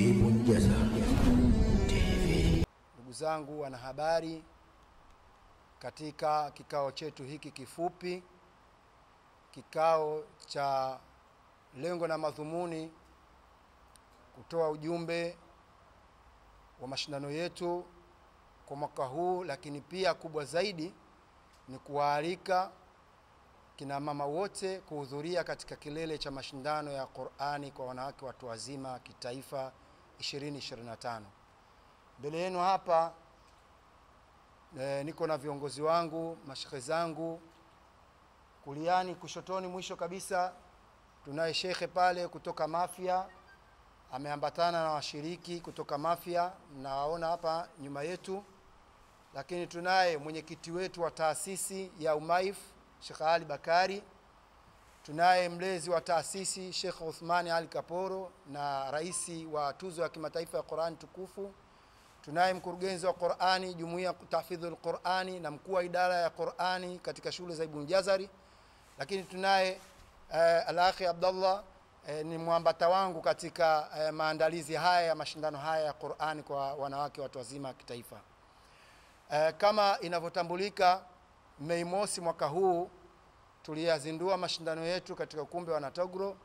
Zibun Jazar TV. Ndugu zangu wanahabari, katika kikao chetu hiki kifupi, kikao cha lengo na madhumuni kutoa ujumbe wa mashindano yetu kwa mwaka huu, lakini pia kubwa zaidi ni kuwaalika kina mama wote kuhudhuria katika kilele cha mashindano ya Qur'ani kwa wanawake watu wazima kitaifa 2025. Mbele yenu hapa niko na viongozi wangu, mashekhe zangu. Kuliani kushotoni mwisho kabisa tunaye shekhe pale kutoka Mafia, ameambatana na washiriki kutoka Mafia, mnawaona hapa nyuma yetu. Lakini tunaye mwenyekiti wetu wa taasisi ya Umaif, Sheikh Ali Bakari. Tunaye mlezi wa taasisi Sheikh Uthmani Ali Kaporo na raisi wa tuzo ya kimataifa ya Qur'an tukufu. Tunaye mkurugenzi wa Qur'ani Jumuiya Tahfidhul Qur'ani na mkuu wa idara ya Qur'ani katika shule za Ibn Jazari. Lakini tunaye Al-Akhi Abdullah, ni mwambata wangu katika maandalizi haya ya mashindano haya ya Qur'ani kwa wanawake watu wazima kitaifa. Kama inavyotambulika, Mei Mosi mwaka huu tuliyazindua mashindano yetu katika ukumbi wa Natogro,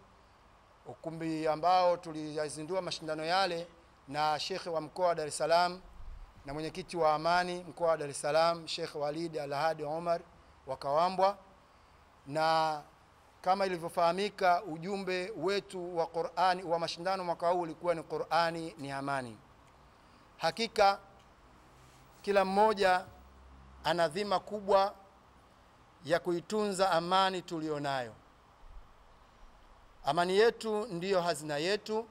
ukumbi ambao tuliyazindua mashindano yale na Sheikh wa mkoa wa Dar es Salaam na mwenyekiti wa Amani mkoa wa Dar es Salaam Sheikh Walid Al-Hadi Omar wa Kawambwa. Na kama ilivyofahamika, ujumbe wetu wa Qur'ani wa mashindano mwaka huu ulikuwa ni Qur'ani ni amani. Hakika kila mmoja ana dhima kubwa ya kuitunza amani tulionayo. Amani yetu ndiyo hazina yetu.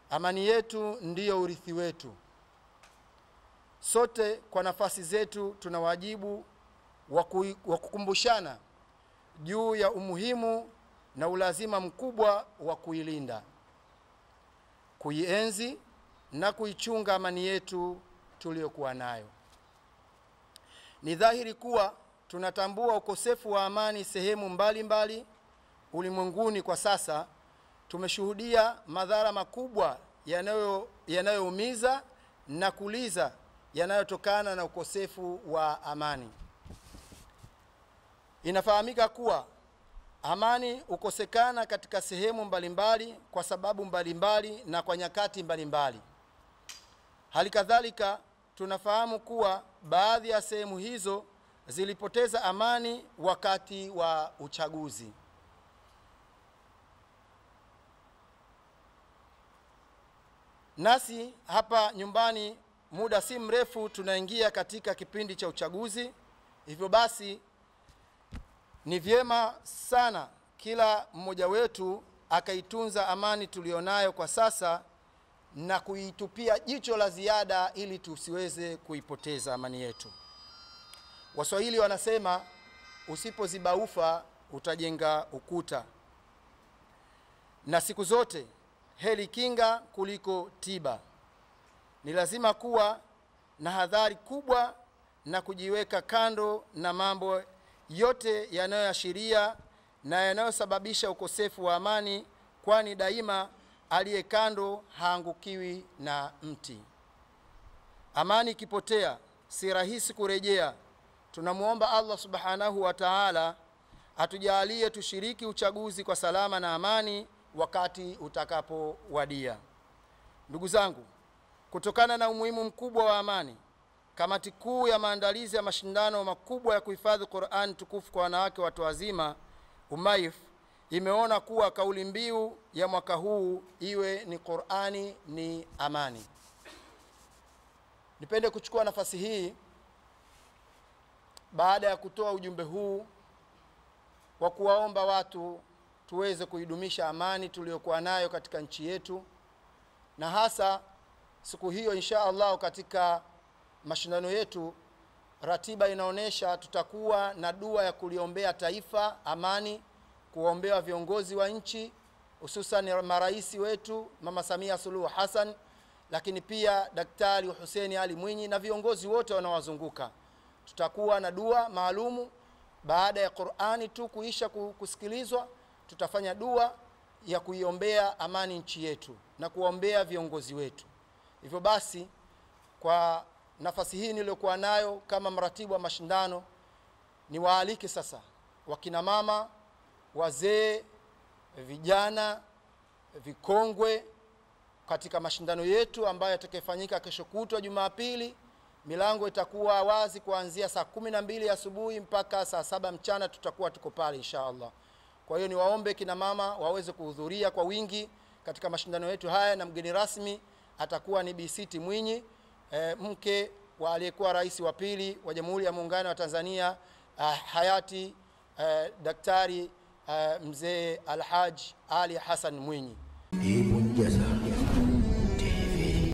Amani yetu ndiyo urithi wetu. Sote kwa nafasi zetu tuna wajibu wa kukumbushana juu ya umuhimu na ulazima mkubwa wa kuilinda, kuienzi na kuichunga amani yetu tuliyokuwa nayo. Ni dhahiri kuwa tunatambua ukosefu wa amani sehemu mbalimbali ulimwenguni. Kwa sasa tumeshuhudia madhara makubwa yanayoumiza na kuliza yanayotokana na ukosefu wa amani. Inafahamika kuwa amani ukosekana katika sehemu mbalimbali kwa sababu mbalimbali na kwa nyakati mbalimbali. Hali kadhalika tunafahamu kuwa baadhi ya sehemu hizo zilipoteza amani wakati wa uchaguzi. Nasi hapa nyumbani muda si mrefu tunaingia katika kipindi cha uchaguzi. Hivyo basi ni vyema sana kila mmoja wetu akaitunza amani tulionayo kwa sasa na kuitupia jicho la ziada ili tusiweze kuipoteza amani yetu. Waswahili wanasema usipoziba ufa utajenga ukuta. Na siku zote heri kinga kuliko tiba. Ni lazima kuwa na hadhari kubwa na kujiweka kando na mambo yote yanayoashiria na yanayosababisha ukosefu wa amani, kwani daima aliye kando haangukiwi na mti. Amani ikipotea si rahisi kurejea. Tunamuomba Allah Subhanahu wa Ta'ala atujalie tushiriki uchaguzi kwa salama na amani wakati utakapowadia. Ndugu zangu, kutokana na umuhimu mkubwa wa amani, kamati kuu ya maandalizi ya mashindano makubwa ya kuhifadhi Qur'an tukufu kwa wanawake watu wazima Umaif imeona kuwa kauli mbiu ya mwaka huu iwe ni Qur'ani ni amani. Nipende kuchukua nafasi hii baada ya kutoa ujumbe huu wa kuwaomba watu tuweze kuidumisha amani tuliyokuwa nayo katika nchi yetu, na hasa siku hiyo insha Allah katika mashindano yetu ratiba inaonesha tutakuwa na dua ya kuliombea taifa amani, kuombea viongozi wa nchi hususan maraisi wetu Mama Samia Suluhu Hassan, lakini pia Daktari Hussein Ali Mwinyi na viongozi wote wanaowazunguka. Tutakuwa na dua maalumu baada ya Qur'ani tu kuisha kusikilizwa. Tutafanya dua ya kuiombea amani nchi yetu na kuombea viongozi wetu. Hivyo basi, kwa nafasi hii niliyokuwa nayo kama mratibu wa mashindano, niwaalike sasa wakina mama, wazee, vijana, vikongwe katika mashindano yetu ambayo yatakayofanyika kesho kutwa Jumapili. Milango itakuwa wazi kuanzia saa 12 asubuhi mpaka saa 7 mchana, tutakuwa tuko pale inshallah. Kwa hiyo niwaombe kina mama waweze kuhudhuria kwa wingi katika mashindano yetu haya, na mgeni rasmi atakuwa ni Bi Siti Mwinyi, mke wa aliyekuwa rais wa pili wa Jamhuri ya Muungano wa Tanzania, hayati Daktari Mzee Alhaji Ali Hassan Mwinyi.